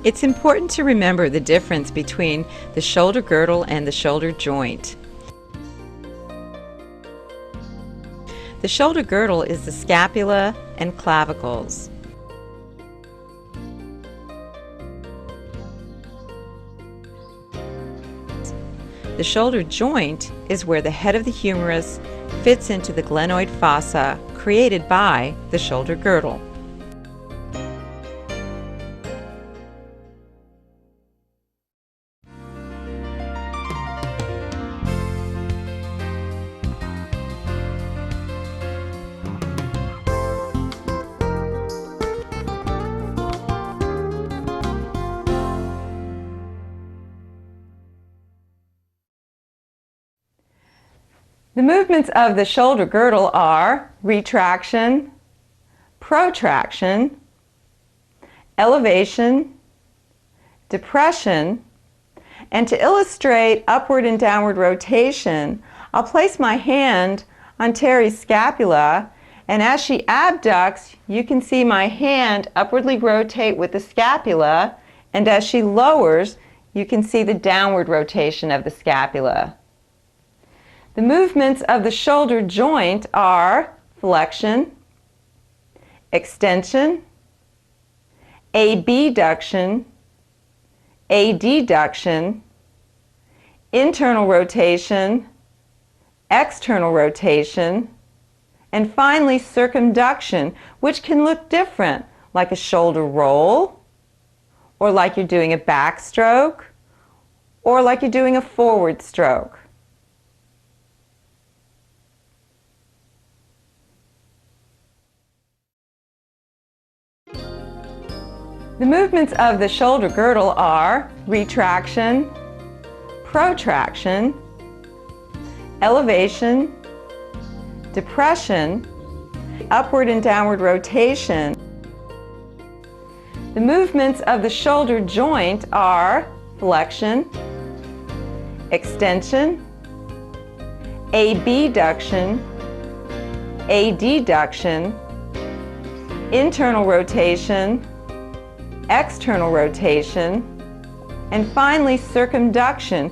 It's important to remember the difference between the shoulder girdle and the shoulder joint. The shoulder girdle is the scapula and clavicles. The shoulder joint is where the head of the humerus fits into the glenoid fossa created by the shoulder girdle. The movements of the shoulder girdle are retraction, protraction, elevation, depression, and to illustrate upward and downward rotation, I'll place my hand on Terry's scapula, and as she abducts, you can see my hand upwardly rotate with the scapula, and as she lowers, you can see the downward rotation of the scapula. The movements of the shoulder joint are flexion, extension, abduction, adduction, internal rotation, external rotation, and finally circumduction, which can look different, like a shoulder roll, or like you're doing a backstroke, or like you're doing a forward stroke. The movements of the shoulder girdle are retraction, protraction, elevation, depression, upward and downward rotation. The movements of the shoulder joint are flexion, extension, abduction, adduction, internal rotation, external rotation, and finally circumduction.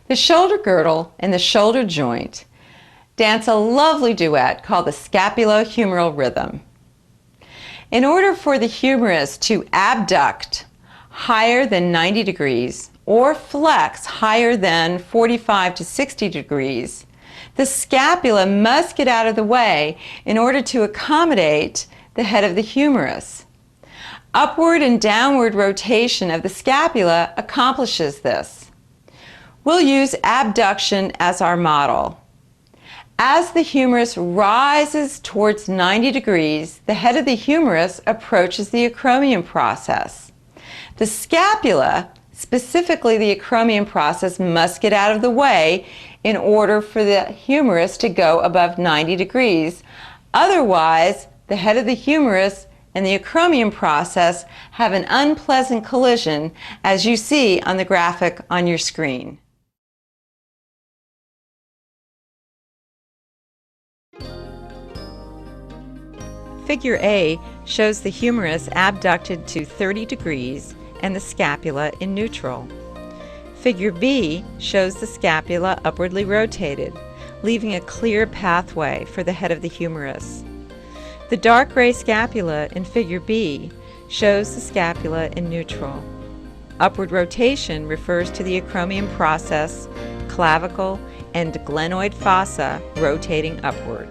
The shoulder girdle and the shoulder joint dance a lovely duet called the scapulohumeral rhythm. In order for the humerus to abduct higher than 90 degrees or flex higher than 45 to 60 degrees, the scapula must get out of the way in order to accommodate the head of the humerus. Upward and downward rotation of the scapula accomplishes this. We'll use abduction as our model. As the humerus rises towards 90 degrees, the head of the humerus approaches the acromion process. The scapula, specifically the acromion process, must get out of the way in order for the humerus to go above 90 degrees. Otherwise, the head of the humerus and the acromion process have an unpleasant collision, as you see on the graphic on your screen. Figure A shows the humerus abducted to 30 degrees and the scapula in neutral. Figure B shows the scapula upwardly rotated, leaving a clear pathway for the head of the humerus. The dark gray scapula in Figure B shows the scapula in neutral. Upward rotation refers to the acromion process, clavicle, and glenoid fossa rotating upward.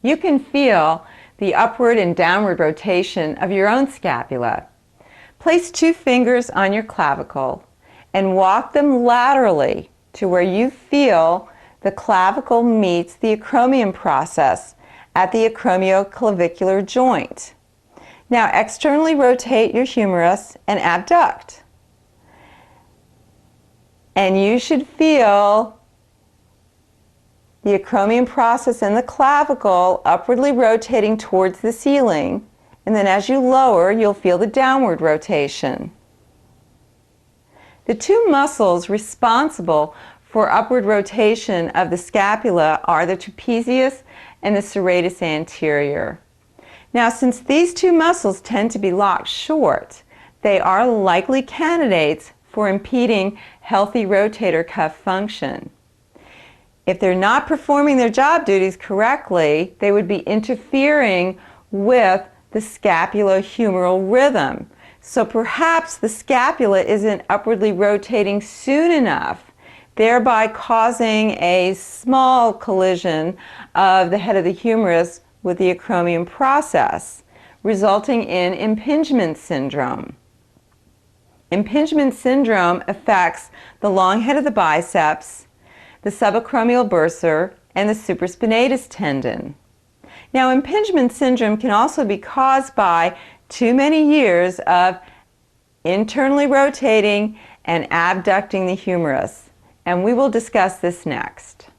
You can feel the upward and downward rotation of your own scapula. Place 2 fingers on your clavicle and walk them laterally to where you feel the clavicle meets the acromion process at the acromioclavicular joint. Now externally rotate your humerus and abduct. And you should feel the acromion process in the clavicle upwardly rotating towards the ceiling, and then as you lower, you'll feel the downward rotation. The two muscles responsible for upward rotation of the scapula are the trapezius and the serratus anterior. Now, since these two muscles tend to be locked short, they are likely candidates for impeding healthy rotator cuff function. If they're not performing their job duties correctly, they would be interfering with the scapulohumeral rhythm. So perhaps the scapula isn't upwardly rotating soon enough, thereby causing a small collision of the head of the humerus with the acromion process, resulting in impingement syndrome. Impingement syndrome affects the long head of the biceps, the subacromial bursa, and the supraspinatus tendon. Now, impingement syndrome can also be caused by too many years of internally rotating and abducting the humerus, and we will discuss this next.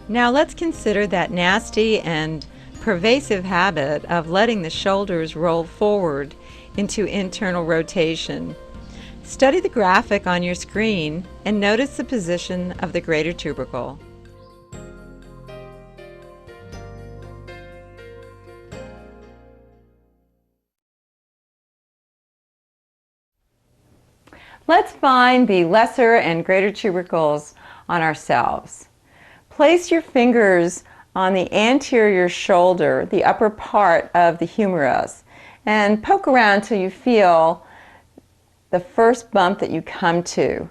Now let's consider that nasty and pervasive habit of letting the shoulders roll forward into internal rotation. Study the graphic on your screen and notice the position of the greater tubercle. Let's find the lesser and greater tubercles on ourselves. Place your fingers on the anterior shoulder, the upper part of the humerus, and poke around till you feel the first bump that you come to.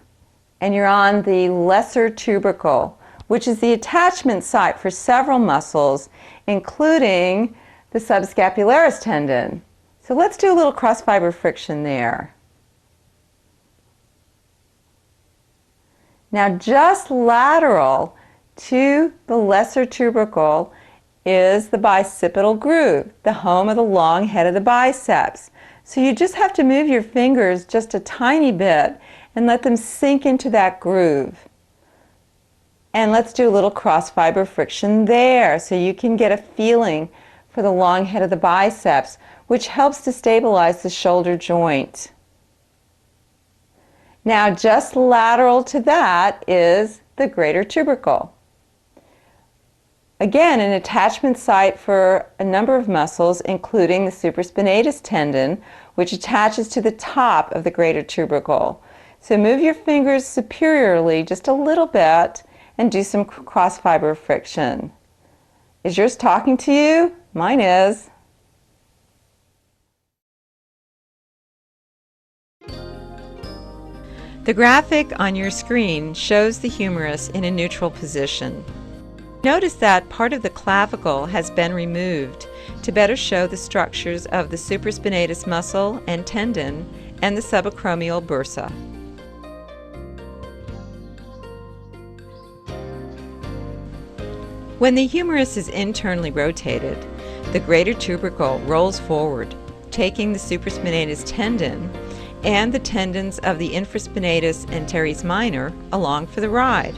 And you're on the lesser tubercle, which is the attachment site for several muscles, including the subscapularis tendon. So let's do a little cross-fiber friction there. Now, just lateral to the lesser tubercle is the bicipital groove, the home of the long head of the biceps. So you just have to move your fingers just a tiny bit and let them sink into that groove. And let's do a little cross-fiber friction there so you can get a feeling for the long head of the biceps, which helps to stabilize the shoulder joint. Now, just lateral to that is the greater tubercle. Again, an attachment site for a number of muscles, including the supraspinatus tendon, which attaches to the top of the greater tubercle. So move your fingers superiorly just a little bit and do some cross-fiber friction. Is yours talking to you? Mine is. The graphic on your screen shows the humerus in a neutral position. Notice that part of the clavicle has been removed to better show the structures of the supraspinatus muscle and tendon and the subacromial bursa. When the humerus is internally rotated, the greater tubercle rolls forward, taking the supraspinatus tendon and the tendons of the infraspinatus and teres minor along for the ride.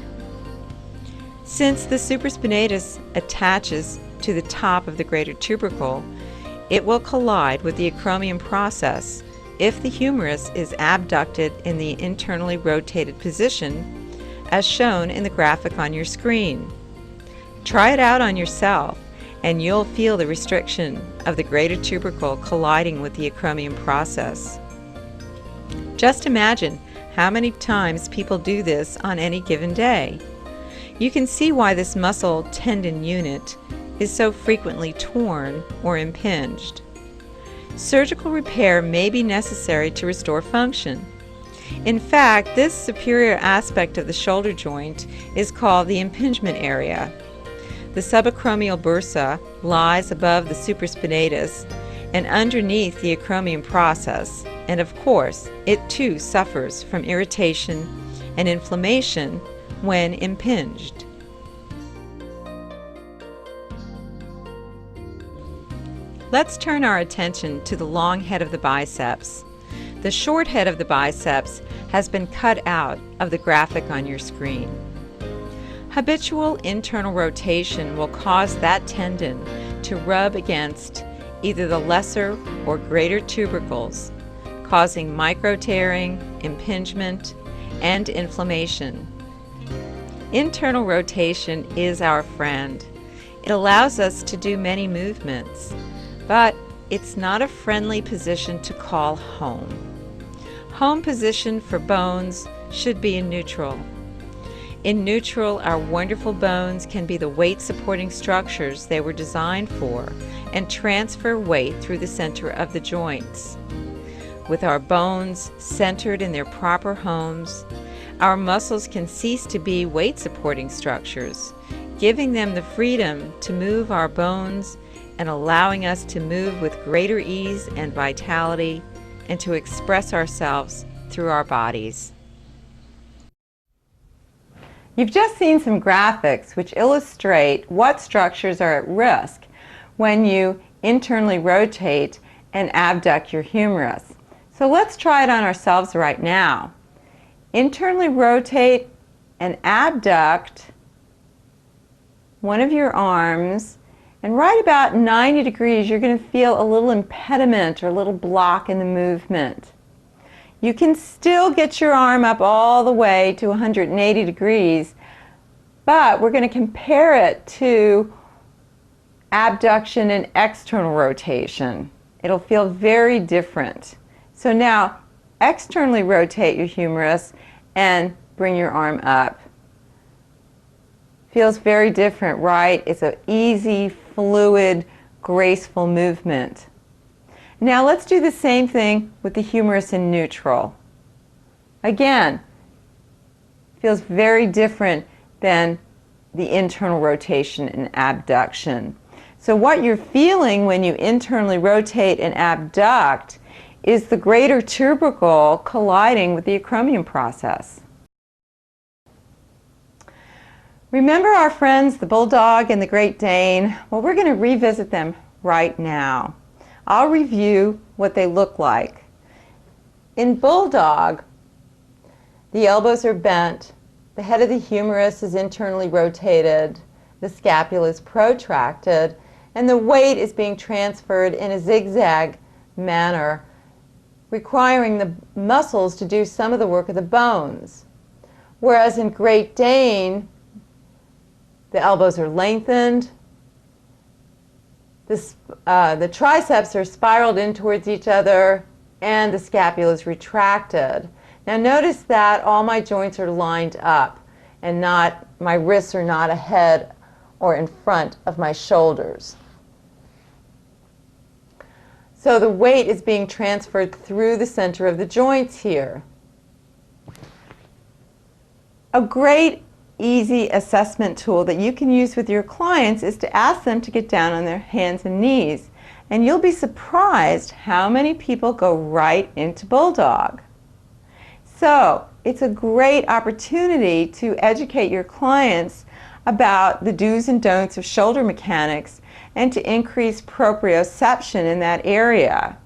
Since the supraspinatus attaches to the top of the greater tubercle, it will collide with the acromion process if the humerus is abducted in the internally rotated position, as shown in the graphic on your screen. Try it out on yourself, and you'll feel the restriction of the greater tubercle colliding with the acromion process. Just imagine how many times people do this on any given day. You can see why this muscle tendon unit is so frequently torn or impinged. Surgical repair may be necessary to restore function. In fact, this superior aspect of the shoulder joint is called the impingement area. The subacromial bursa lies above the supraspinatus and underneath the acromion process, and of course, it too suffers from irritation and inflammation when impinged. Let's turn our attention to the long head of the biceps. The short head of the biceps has been cut out of the graphic on your screen. Habitual internal rotation will cause that tendon to rub against either the lesser or greater tubercles, causing micro-tearing, impingement, and inflammation. Internal rotation is our friend. It allows us to do many movements, but it's not a friendly position to call home. Home position for bones should be in neutral. In neutral, our wonderful bones can be the weight-supporting structures they were designed for and transfer weight through the center of the joints. With our bones centered in their proper homes, our muscles can cease to be weight-supporting structures, giving them the freedom to move our bones and allowing us to move with greater ease and vitality and to express ourselves through our bodies. You've just seen some graphics which illustrate what structures are at risk when you internally rotate and abduct your humerus. So let's try it on ourselves right now. Internally rotate and abduct one of your arms, and right about 90 degrees you're going to feel a little impediment or a little block in the movement. You can still get your arm up all the way to 180 degrees, but we're going to compare it to abduction and external rotation. It'll feel very different. So now externally rotate your humerus and bring your arm up. Feels very different, right? It's an easy, fluid, graceful movement. Now let's do the same thing with the humerus in neutral. Again, feels very different than the internal rotation and abduction. So what you're feeling when you internally rotate and abduct is the greater tubercle colliding with the acromion process. Remember our friends, the Bulldog and the Great Dane? Well, we're going to revisit them right now. I'll review what they look like. In Bulldog, the elbows are bent, the head of the humerus is internally rotated, the scapula is protracted, and the weight is being transferred in a zigzag manner, requiring the muscles to do some of the work of the bones. Whereas in Great Dane, the elbows are lengthened, the triceps are spiraled in towards each other, and the scapula is retracted. Now notice that all my joints are lined up and my wrists are not ahead or in front of my shoulders. So the weight is being transferred through the center of the joints here. A great easy assessment tool that you can use with your clients is to ask them to get down on their hands and knees. And you'll be surprised how many people go right into Bulldog. So it's a great opportunity to educate your clients about the do's and don'ts of shoulder mechanics and to increase proprioception in that area.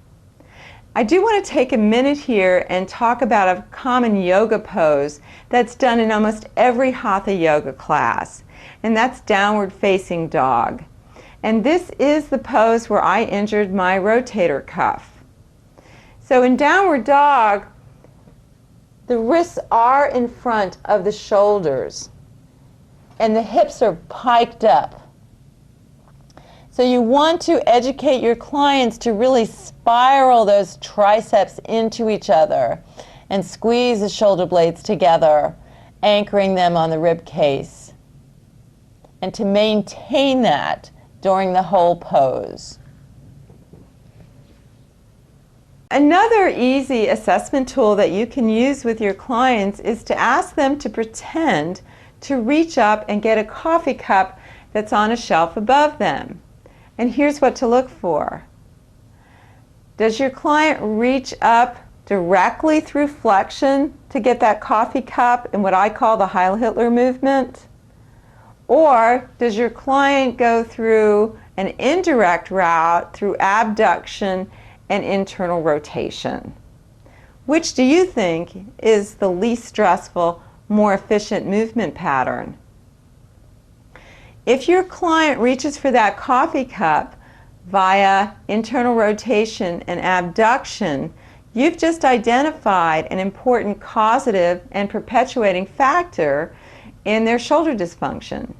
I do want to take a minute here and talk about a common yoga pose that's done in almost every Hatha yoga class, and that's downward facing dog. And this is the pose where I injured my rotator cuff. So in downward dog, the wrists are in front of the shoulders and the hips are piked up. So you want to educate your clients to really spiral those triceps into each other and squeeze the shoulder blades together, anchoring them on the rib case, and to maintain that during the whole pose. Another easy assessment tool that you can use with your clients is to ask them to pretend to reach up and get a coffee cup that's on a shelf above them. And here's what to look for. Does your client reach up directly through flexion to get that coffee cup in what I call the Heil Hitler movement? Or does your client go through an indirect route through abduction and internal rotation? Which do you think is the least stressful, more efficient movement pattern? If your client reaches for that coffee cup, Via internal rotation and abduction, you've just identified an important causative and perpetuating factor in their shoulder dysfunction.